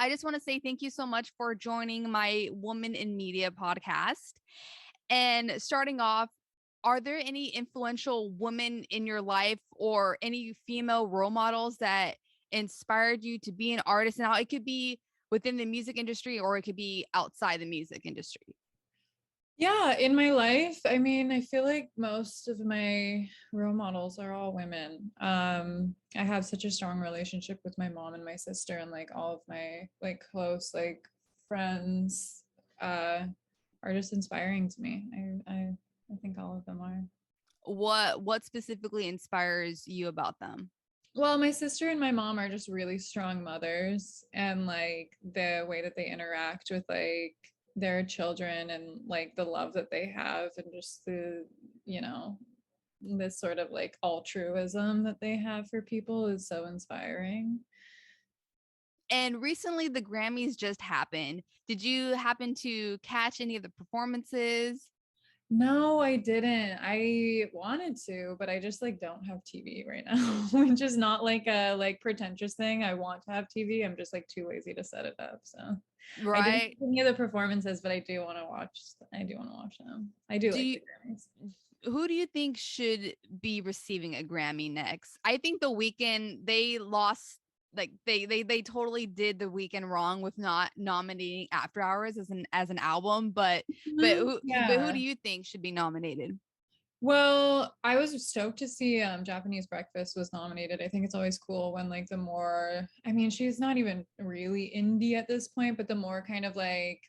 I just want to say thank you so much for joining my Woman in Media podcast. And starting off, are there any influential women in your life or any female role models that inspired you to be an artist? Now, it could be within the music industry or it could be outside the music industry. Yeah, in my life, I mean, I feel like most of my role models are all women. I have such a strong relationship with my mom and my sister, and like all of my like close like friends are just inspiring to me. I think all of them are. What specifically inspires you about them? Well, my sister and my mom are just really strong mothers, and like the way that they interact with like their children and like the love that they have and just the, you know, this sort of like altruism that they have for people is so inspiring. And recently the Grammys just happened. Did you happen to catch any of the performances? No, I didn't. I wanted to, but I just like don't have TV right now, which is not like a like pretentious thing. I want to have TV. I'm just like too lazy to set it up. So I didn't Right? see any of the performances, but I do want to watch. I do want to watch them. I do Do like you the Grammys. Who do you think should be receiving a Grammy next? I think The Weeknd, they lost, like they totally did The Weeknd wrong with not nominating After Hours as an album, but who do Yeah. you think should be nominated? Well, I was stoked to see Japanese Breakfast was nominated. I think it's always cool when like the more, I mean, she's not even really indie at this point, but the more kind of like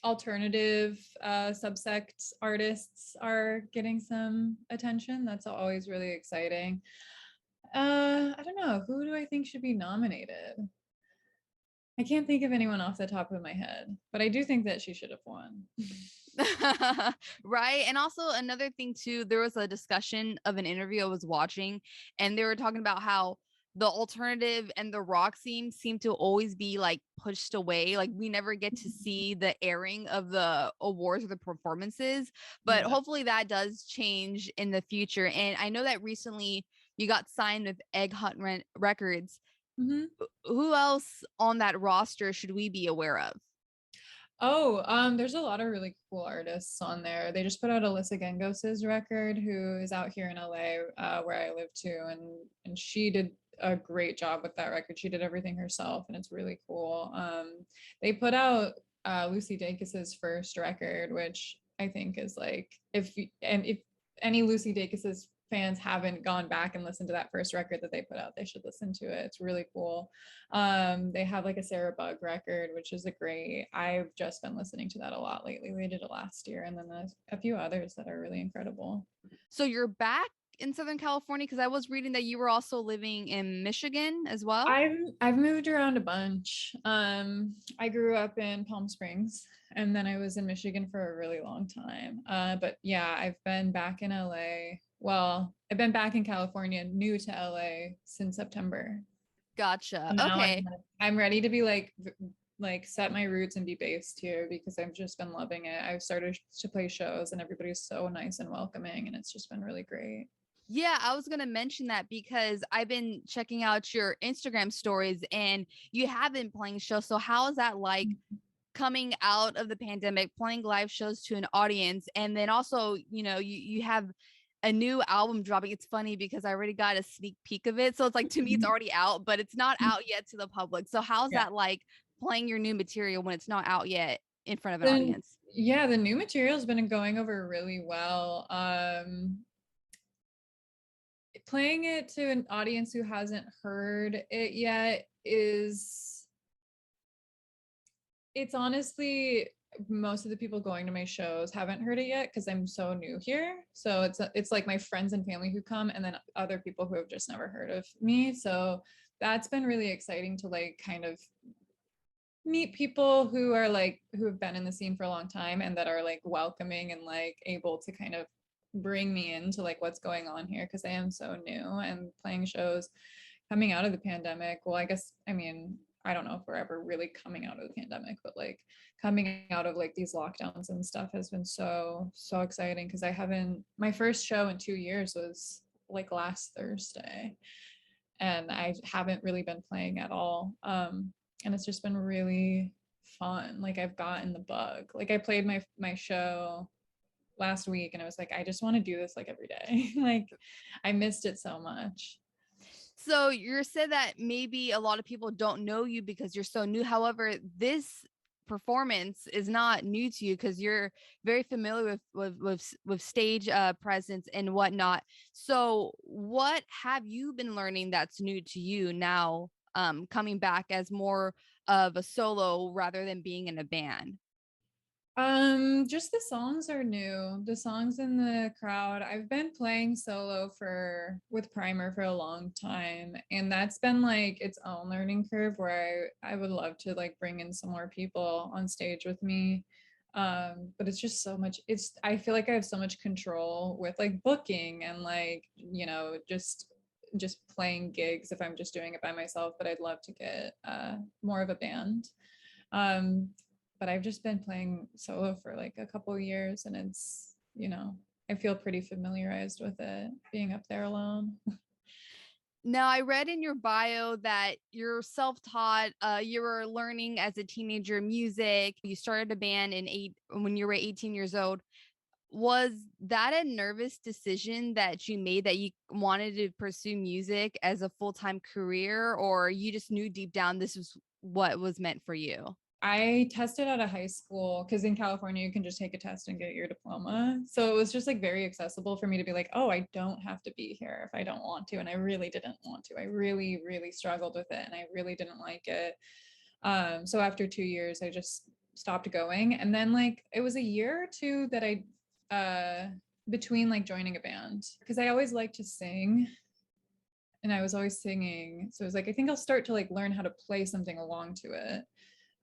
alternative subsect artists are getting some attention. That's always really exciting. I don't know. Who do I think should be nominated? I can't think of anyone off the top of my head, but I do think that she should have won. Right. And also another thing too, there was a discussion of an interview I was watching, and they were talking about how the alternative and the rock scene seem to always be like pushed away. Like we never get to see the airing of the awards or the performances, but Yeah. hopefully that does change in the future. And I know that recently you got signed with Egghunt Records. Mm-hmm. Who else on that roster should we be aware of? Oh, there's a lot of really cool artists on there. They just put out Alyssa Midcalf's record, who is out here in LA, where I live too, and she did a great job with that record. She did everything herself, and it's really cool. They put out Lucy Dacus's first record, which I think is like if any Lucy Dacus's fans haven't gone back and listened to that first record that they put out, they should listen to it. It's really cool. They have like a Sarah Bug record, which is a great, I've just been listening to that a lot lately. They did it last year, and then there's a few others that are really incredible. So you're back in Southern California, because I was reading that you were also living in Michigan as well. I've moved around a bunch. I grew up in Palm Springs, and then I was in Michigan for a really long time. But yeah, I've been back in LA. Well, I've been back in California, new to LA since September. Gotcha. And now Okay. I'm ready to be like set my roots and be based here because I've just been loving it. I've started to play shows and everybody's so nice and welcoming, and it's just been really great. Yeah, I was going to mention that because I've been checking out your Instagram stories and you have been playing shows. So how is that like coming out of the pandemic, playing live shows to an audience? And then also, you have a new album dropping. It's funny because I already got a sneak peek of it. So it's like, to me, it's already out, but it's not out yet to the public. So how's Yeah. that like playing your new material when it's not out yet in front of an Then audience? yeah, the new material's been going over really well. Playing it to an audience who hasn't heard it yet is, it's honestly, most of the people going to my shows haven't heard it yet because I'm so new here. So it's like my friends and family who come, and then other people who have just never heard of me. So that's been really exciting to like kind of meet people who are like who have been in the scene for a long time and that are like welcoming and like able to kind of bring me into like what's going on here, because I am so new and playing shows coming out of the pandemic. Well, I guess, I mean, I don't know if we're ever really coming out of the pandemic, but like coming out of like these lockdowns and stuff has been so exciting, because I haven't, my first show in 2 years was like last Thursday, and I haven't really been playing at all. and it's just been really fun. Like I've gotten the bug. Like I played my show last week and I was like, I just want to do this like every day. Like I missed it so much. So you said that maybe a lot of people don't know you because you're so new. However, this performance is not new to you because you're very familiar with stage presence and whatnot. So what have you been learning that's new to you now, coming back as more of a solo rather than being in a band? Just the songs are new. The songs in the crowd. I've been playing solo with Primer for a long time, and that's been like its own learning curve where I would love to like bring in some more people on stage with me. But it's just so much, I feel like I have so much control with like booking and like, just playing gigs if I'm just doing it by myself, but I'd love to get more of a band. Um, but I've just been playing solo for like a couple of years, and it's, I feel pretty familiarized with it being up there alone. Now, I read in your bio that you're self-taught. You were learning as a teenager music. You started a band when you were 18 years old. Was that a nervous decision that you made that you wanted to pursue music as a full-time career, or you just knew deep down this was what was meant for you? I tested out of high school because in California you can just take a test and get your diploma. So it was just like very accessible for me to be like, oh, I don't have to be here if I don't want to. And I really didn't want to. I really, really struggled with it and I really didn't like it. So after 2 years, I just stopped going. And then like it was a year or two that between like joining a band, because I always liked to sing and I was always singing. So it was like, I think I'll start to like learn how to play something along to it.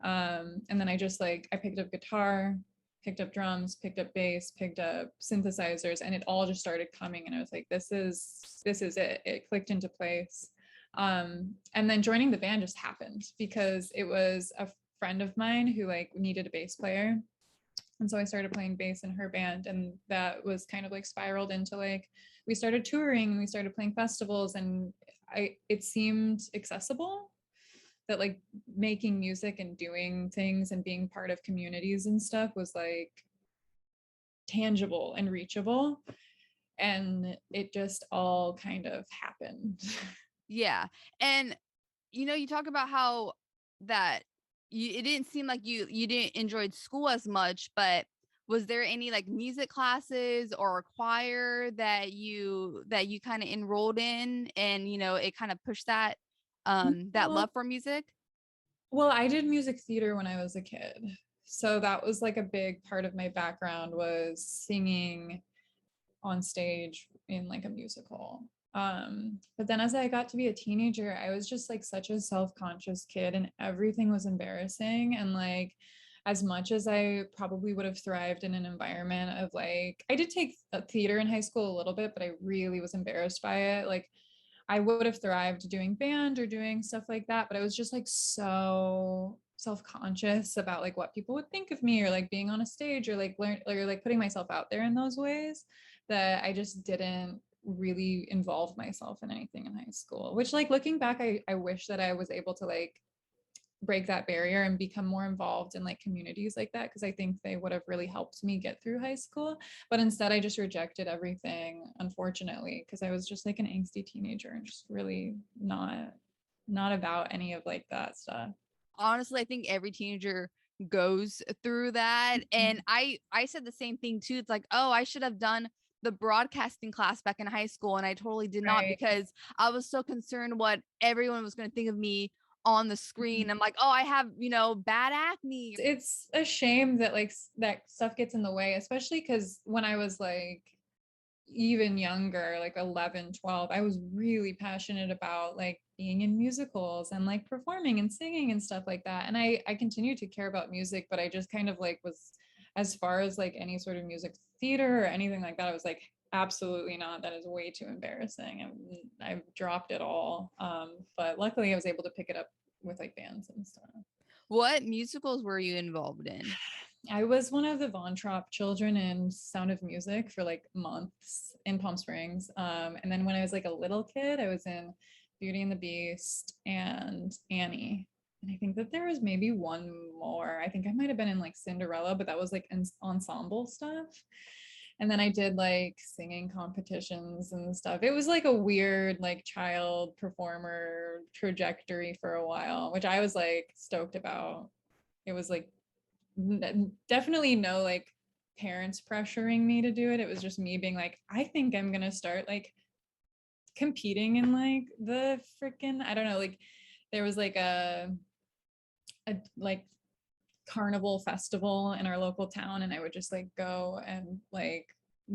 And then I just like, I picked up guitar, picked up drums, picked up bass, picked up synthesizers, and it all just started coming. And I was like, this is it. It clicked into place. And then joining the band just happened because it was a friend of mine who like needed a bass player. And so I started playing bass in her band, and that was kind of like spiraled into like, we started touring and we started playing festivals, and it seemed accessible, that like making music and doing things and being part of communities and stuff was like tangible and reachable, and it just all kind of happened. Yeah. And you talk about how that it didn't seem like you didn't enjoy school as much, but was there any like music classes or a choir that you kind of enrolled in, and it kind of pushed that well, love for music? well, I did music theater when I was a kid, so that was like a big part of my background, was singing on stage in like a musical. But then as I got to be a teenager, I was just like such a self-conscious kid and everything was embarrassing. And like, as much as I probably would have thrived in an environment of like, I did take theater in high school a little bit, but I really was embarrassed by it. Like, I would have thrived doing band or doing stuff like that, but I was just like so self-conscious about like what people would think of me, or like being on a stage, or like learn, or like putting myself out there in those ways, that I just didn't really involve myself in anything in high school. Which like looking back, I wish that I was able to like break that barrier and become more involved in like communities like that, because I think they would have really helped me get through high school. But instead I just rejected everything, unfortunately, because I was just like an angsty teenager and just really not about any of like that stuff. Honestly, I think every teenager goes through that. And I said the same thing too. It's like, oh, I should have done the broadcasting class back in high school, and I totally did not, Right. because I was so concerned what everyone was going to think of me on the screen. I'm like, oh, I have bad acne. It's a shame that like that stuff gets in the way, especially because when I was like even younger, like 11, 12, I was really passionate about like being in musicals and like performing and singing and stuff like that. And I continue to care about music, but I just kind of like was, as far as like any sort of music theater or anything like that, I was like, absolutely not. That is way too embarrassing. And I've dropped it all. But luckily I was able to pick it up with like bands and stuff. What musicals were you involved in? I was one of the Von Trapp children in Sound of Music for like months in Palm Springs. And then when I was like a little kid, I was in Beauty and the Beast and Annie. And I think that there was maybe one more. I think I might have been in like Cinderella, but that was like ensemble stuff. And then I did like singing competitions and stuff. It was like a weird like child performer trajectory for a while, which I was like stoked about. It was like definitely no like parents pressuring me to do it. It was just me being like, I think I'm gonna start like competing in like the freaking, I don't know, like there was like a like carnival festival in our local town, and I would just like go and like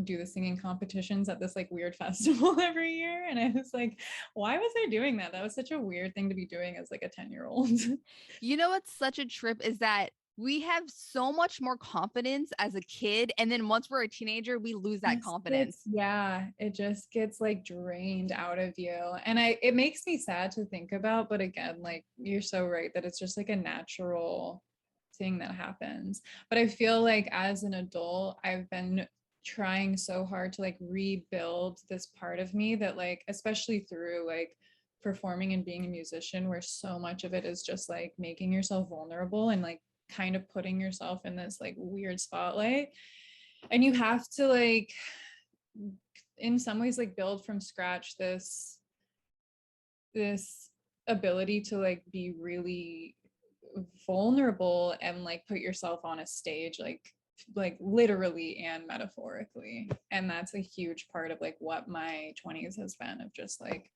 do the singing competitions at this like weird festival every year. And I was like, why was I doing that? That was such a weird thing to be doing as like a 10-year-old. You know what's such a trip is that we have so much more confidence as a kid, and then once we're a teenager, we lose that confidence. Yeah, it just gets like drained out of you. And it makes me sad to think about, but again, like you're so right that it's just like a natural thing that happens. But I feel like as an adult, I've been trying so hard to like rebuild this part of me that like, especially through like performing and being a musician, where so much of it is just like making yourself vulnerable and like kind of putting yourself in this like weird spotlight. And you have to like in some ways like build from scratch this ability to like be really vulnerable and like put yourself on a stage, like literally and metaphorically. And that's a huge part of like what my 20s has been, of just like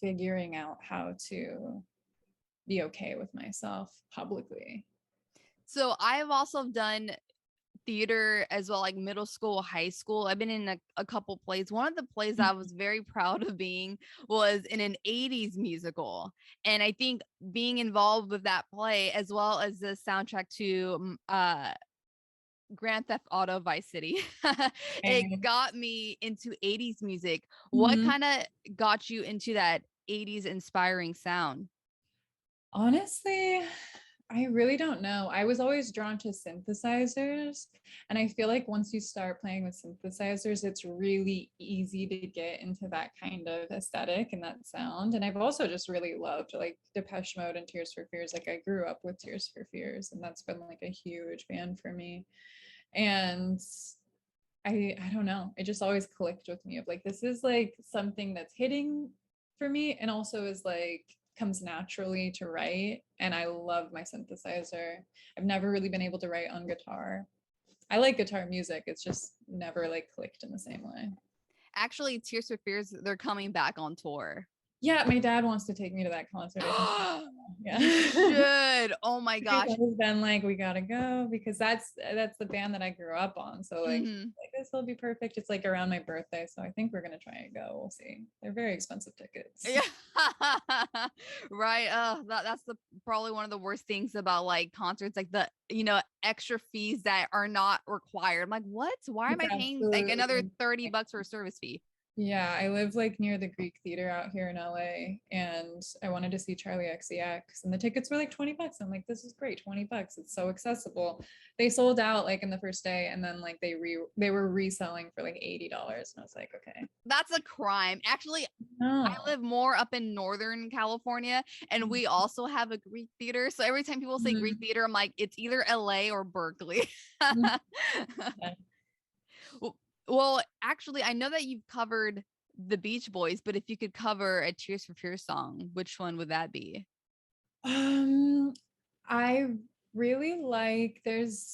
figuring out how to be okay with myself publicly. So I've also done theater as well, like middle school, high school. I've been in a couple plays. One of the plays I was very proud of being was in an 80s musical. And I think being involved with that play, as well as the soundtrack to Grand Theft Auto Vice City, it got me into 80s music. What Mm-hmm. kind of got you into that 80s inspiring sound? Honestly, I really don't know. I was always drawn to synthesizers. And I feel like once you start playing with synthesizers, it's really easy to get into that kind of aesthetic and that sound. And I've also just really loved like Depeche Mode and Tears for Fears. Like I grew up with Tears for Fears, and that's been like a huge band for me. And I don't know. It just always clicked with me of like, this is like something that's hitting for me, and also is like comes naturally to write. And I love my synthesizer. I've never really been able to write on guitar. I like guitar music. It's just never like clicked in the same way. Actually, Tears for Fears, they're coming back on tour. Yeah, my dad wants to take me to that concert. Yeah. You should. Oh my gosh. He's been like, we gotta go, because that's the band that I grew up on. So like, like this will be perfect. It's like around my birthday, so I think we're gonna try and go. We'll see. They're very expensive tickets. Yeah. Right. That's the probably one of the worst things about like concerts, like the extra fees that are not required. I'm like, what? Why am I paying like another $30 for a service fee? Yeah, I live like near the Greek Theater out here in LA, and I wanted to see Charlie XCX, and the tickets were like $20. I'm like, this is great, $20. It's so accessible. They sold out like in the first day, and then like they were reselling for like $80, and I was like, okay. That's a crime. Actually, No. I live more up in Northern California, and we also have a Greek theater. So every time people say Greek theater, I'm like, it's either LA or Berkeley. Well, actually, I know that you've covered the Beach Boys, but if you could cover a Tears for Fears song, which one would that be? I really like it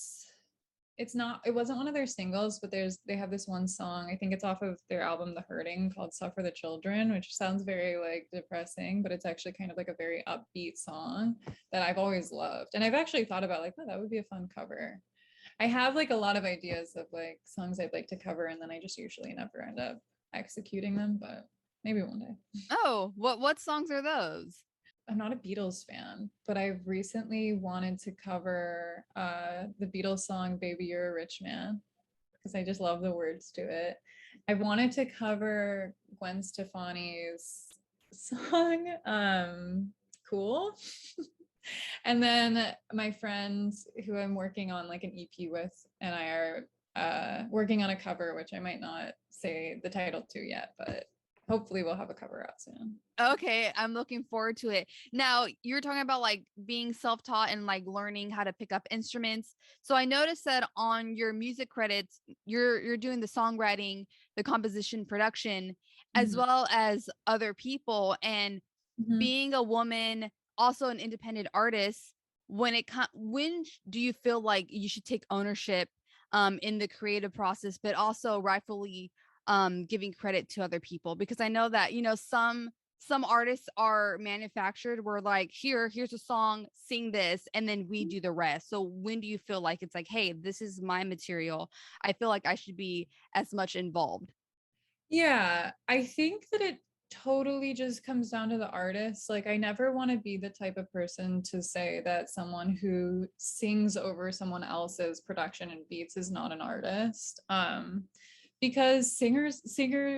wasn't one of their singles, but they have this one song. I think it's off of their album The Hurting, called Suffer the Children, which sounds very like depressing, but it's actually kind of like a very upbeat song that I've always loved. And I've actually thought about like, oh, that would be a fun cover. I have like a lot of ideas of like songs I'd like to cover, and then I just usually never end up executing them, but maybe one day. Oh, what songs are those? I'm not a Beatles fan, but I've recently wanted to cover the Beatles song Baby You're a Rich Man, because I just love the words to it. I wanted to cover Gwen Stefani's song Cool. And then my friend who I'm working on like an EP with and I are working on a cover, which I might not say the title to yet, but hopefully we'll have a cover out soon. Okay, I'm looking forward to it. Now, you're talking about like being self-taught and like learning how to pick up instruments. So I noticed that on your music credits, you're doing the songwriting, the composition, production, as Mhm. well as other people. And Mhm. being a woman, also an independent artist, when do you feel like you should take ownership in the creative process, but also rightfully giving credit to other people? Because I know that, you know, some artists are manufactured, where like, here's a song, sing this, and then we do the rest. So when do you feel like it's like, hey, this is my material, I feel like I should be as much involved? Yeah, I think that it totally just comes down to the artist. Like, I never want to be the type of person to say that someone who sings over someone else's production and beats is not an artist. Because singing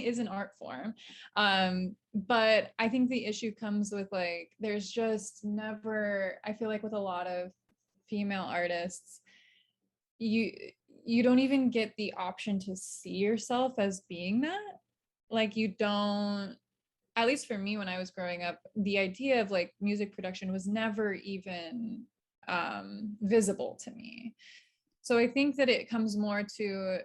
is an art form. But I think the issue comes with like, there's just never, I feel like with a lot of female artists, you you don't even get the option to see yourself as being that. Like, you don't, at least for me when I was growing up, the idea of like music production was never even visible to me. So I think that it comes more to,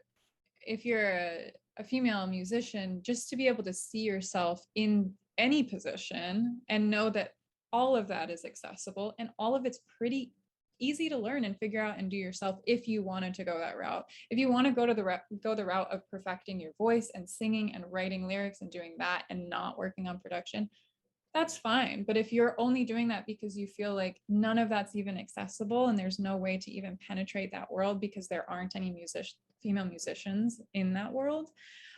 if you're a female musician, just to be able to see yourself in any position and know that all of that is accessible and all of it's pretty easy to learn and figure out and do yourself. If you wanted to go that route, if you want to go to the route of perfecting your voice and singing and writing lyrics and doing that and not working on production, that's fine. But if you're only doing that because you feel like none of that's even accessible and there's no way to even penetrate that world because there aren't any female musicians in that world,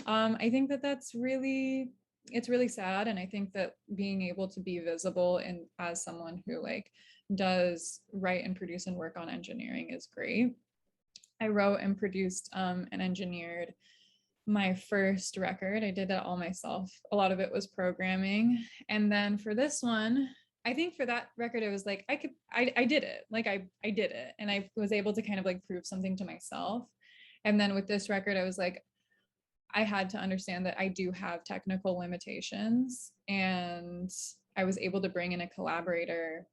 I think that that's really, it's really sad. And I think that being able to be visible and as someone who like does write and produce and work on engineering is great. I wrote and produced and engineered my first record. I did that all myself. A lot of it was programming. And then for this one, I think for that record, it was like, I did it. Like I did it. And I was able to kind of like prove something to myself. And then with this record, I was like, I had to understand that I do have technical limitations. And I was able to bring in a collaborator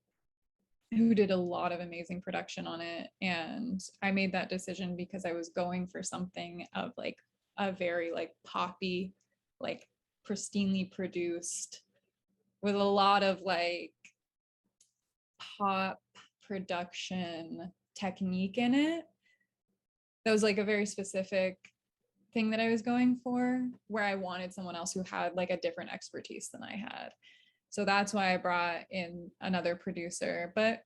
who did a lot of amazing production on it. And I made that decision because I was going for something of like a very like poppy, like pristinely produced with a lot of like pop production technique in it. That was like a very specific thing that I was going for, where I wanted someone else who had like a different expertise than I had. So that's why I brought in another producer. But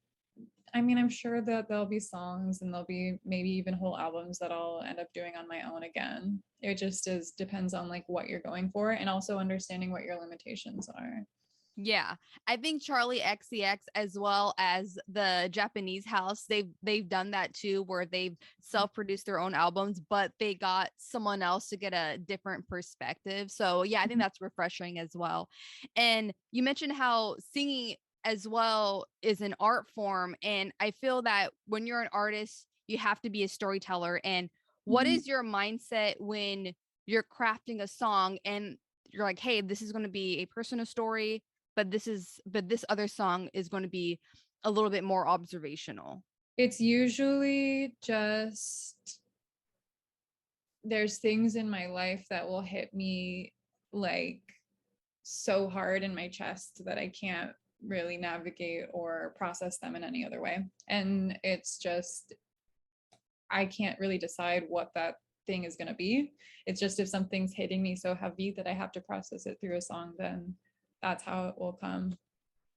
I mean, I'm sure that there'll be songs and there'll be maybe even whole albums that I'll end up doing on my own again. It just is depends on like what you're going for and also understanding what your limitations are. Yeah, I think Charlie XCX, as well as the Japanese house, they've done that too, where they've self-produced their own albums, but they got someone else to get a different perspective. So yeah, I think that's refreshing as well. And you mentioned how singing as well is an art form, and I feel that when you're an artist, you have to be a storyteller. And what Mhm. is your mindset when you're crafting a song and you're like, hey, this is going to be a personal story, but this other song is going to be a little bit more observational? It's usually just there's things in my life that will hit me like so hard in my chest that I can't really navigate or process them in any other way. And it's just, I can't really decide what that thing is going to be. It's just if something's hitting me so heavy that I have to process it through a song, then that's how it will come.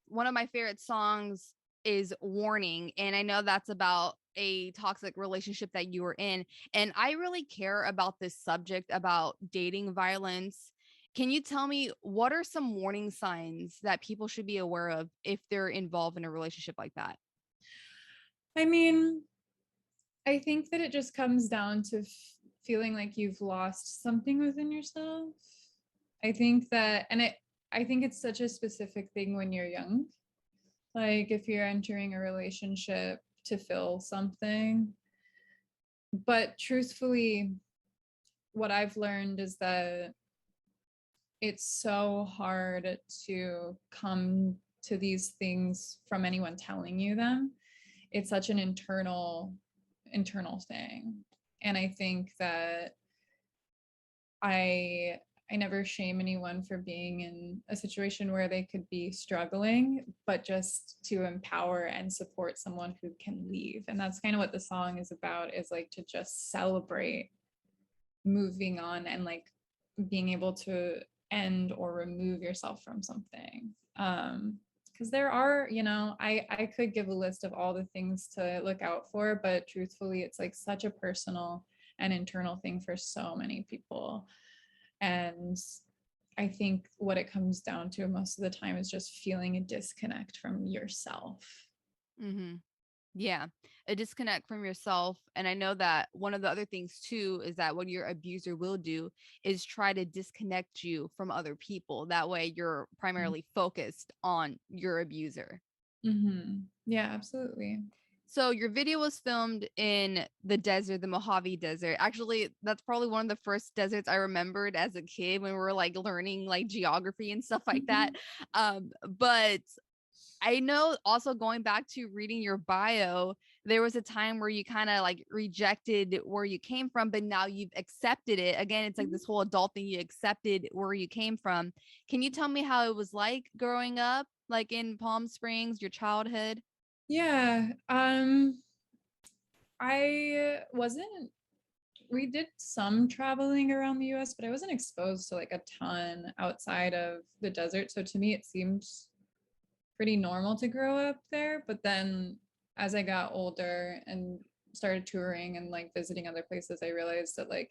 One of my favorite songs is Warning, and I know that's about a toxic relationship that you were in, and I really care about this subject about dating violence. Can you tell me what are some warning signs that people should be aware of if they're involved in a relationship like that? I mean, I think that it just comes down to feeling like you've lost something within yourself. I think that, and I think it's such a specific thing when you're young. Like if you're entering a relationship to fill something. But truthfully, what I've learned is that it's so hard to come to these things from anyone telling you them. It's such an internal thing. And I think that I I never shame anyone for being in a situation where they could be struggling, but just to empower and support someone who can leave. And that's kind of what the song is about, is like to just celebrate moving on and like being able to end or remove yourself from something. Because there are, I could give a list of all the things to look out for, but truthfully, it's like such a personal and internal thing for so many people. And I think what it comes down to most of the time is just feeling a disconnect from yourself. Mm-hmm. Yeah, a disconnect from yourself. And I know that one of the other things too is that what your abuser will do is try to disconnect you from other people. That way you're primarily focused on your abuser. Mm-hmm. Yeah, absolutely. So your video was filmed in the desert, the Mojave Desert. Actually, that's probably one of the first deserts I remembered as a kid when we were like learning like geography and stuff like that. But I know also going back to reading your bio, there was a time where you kind of like rejected where you came from, but now you've accepted it. Again, it's like this whole adult thing, you accepted where you came from. Can you tell me how it was like growing up, like in Palm Springs, your childhood? Yeah. I wasn't we did some traveling around the US, but I wasn't exposed to like a ton outside of the desert. So to me, it seemed pretty normal to grow up there. But then as I got older and started touring and like visiting other places, I realized that like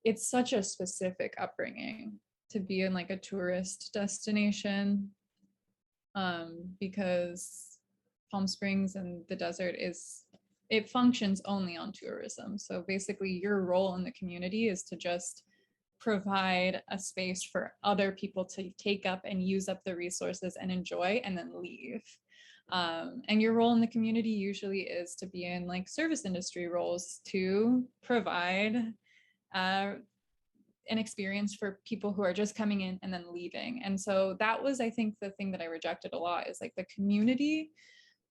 it's such a specific upbringing to be in like a tourist destination, because Palm Springs and the desert it functions only on tourism. So basically your role in the community is to just provide a space for other people to take up and use up the resources and enjoy and then leave. And your role in the community usually is to be in like service industry roles to provide uh, an experience for people who are just coming in and then leaving. And so that was, I think, the thing that I rejected a lot, is like the community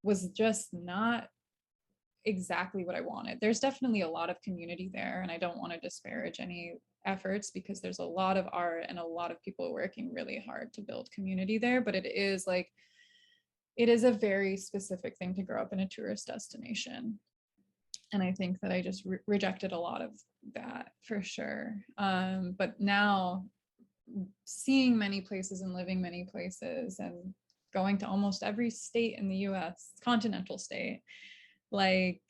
was just not exactly what I wanted. There's definitely a lot of community there, and I don't want to disparage any efforts, because there's a lot of art and a lot of people working really hard to build community there, but it is a very specific thing to grow up in a tourist destination. And I think that I just rejected a lot of that for sure. But now seeing many places and living many places and going to almost every state in the US, continental state, like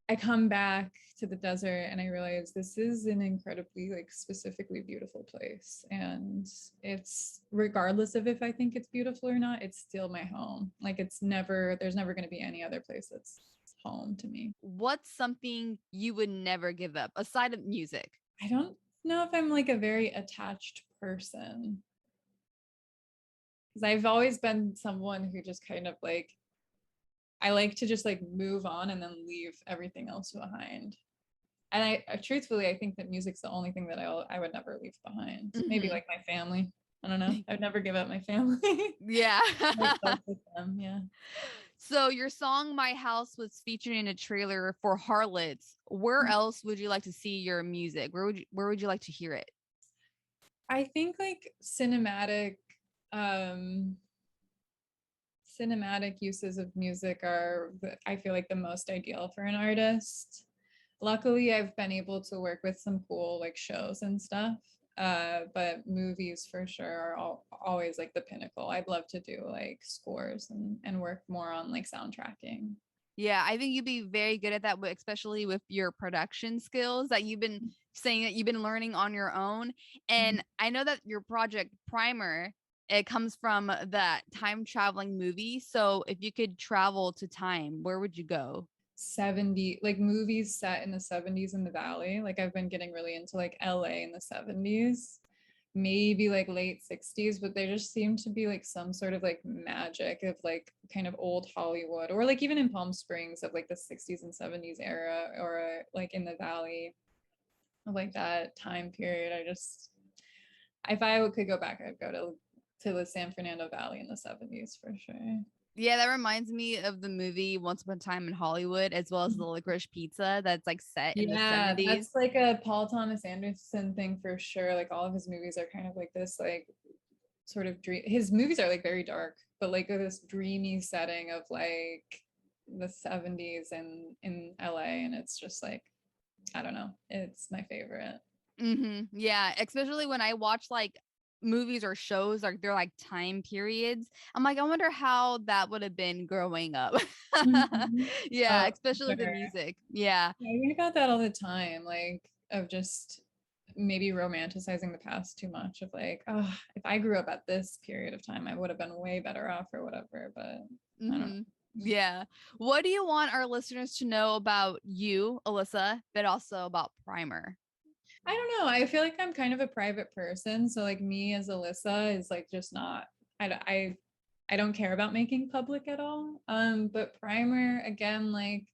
I come back to the desert and I realize this is an incredibly like specifically beautiful place. And it's, regardless of if I think it's beautiful or not, it's still my home. Like there's never going to be any other place that's home to me. What's something you would never give up aside of music? I don't know if I'm like a very attached person, because I've always been someone who just kind of like, I like to just like move on and then leave everything else behind. And I truthfully, I think that music's the only thing that I would never leave behind. Maybe like my family. I don't know. I would never give up my family. Yeah. With them. Yeah. So your song "My House" was featured in a trailer for Harlots. Where else would you like to see your music? Where would you like to hear it? I think like um cinematic uses of music are, I feel like, the most ideal for an artist. Luckily, I've been able to work with some cool like shows and stuff. But movies for sure are always like the pinnacle. I'd love to do like scores and work more on like soundtracking. Yeah, I think you'd be very good at that, especially with your production skills that you've been saying that you've been learning on your own. And I know that your project Primer, it comes from that time traveling movie. So if you could travel to time, where would you go? 70, like movies set in the 70s in the valley. Like I've been getting really into like LA in the 70s, maybe like late 60s, but there just seemed to be like some sort of like magic of like kind of old Hollywood, or like even in Palm Springs of like the 60s and 70s era, or like in the valley of like that time period. If I could go back, I'd go to the San Fernando Valley in the 70s for sure. Yeah, that reminds me of the movie Once Upon a Time in Hollywood, as well as the Licorice Pizza that's like set in the Yeah, 70s. that's like a Paul Thomas Anderson thing for sure. Like all of his movies are kind of like this, like sort of dream. His movies are like very dark, but like this dreamy setting of like the 70s and in LA, and it's just like, I don't know, it's my favorite. Yeah, especially when I watch like movies or shows, like they're like time periods. I'm like, I wonder how that would have been growing up. Mhm. Yeah, Oh, especially the sure. music. Yeah. Yeah, I think about that all the time, like of just maybe romanticizing the past too much of like, oh, if I grew up at this period of time, I would have been way better off or whatever. But I don't know. Yeah. What do you want our listeners to know about you, Alyssa, but also about Primer? I don't know. I feel like I'm kind of a private person. So like me as Alyssa is like just not, I don't care about making public at all. But Primer, again, like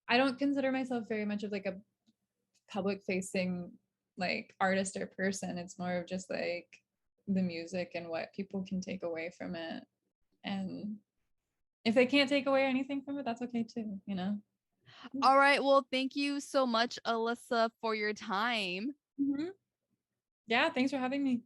I don't consider myself very much of like a public facing like artist or person. It's more of just like the music and what people can take away from it. And if they can't take away anything from it, that's okay too, you know? All right. Well, thank you so much, Alyssa, for your time. Mhm. Yeah, thanks for having me.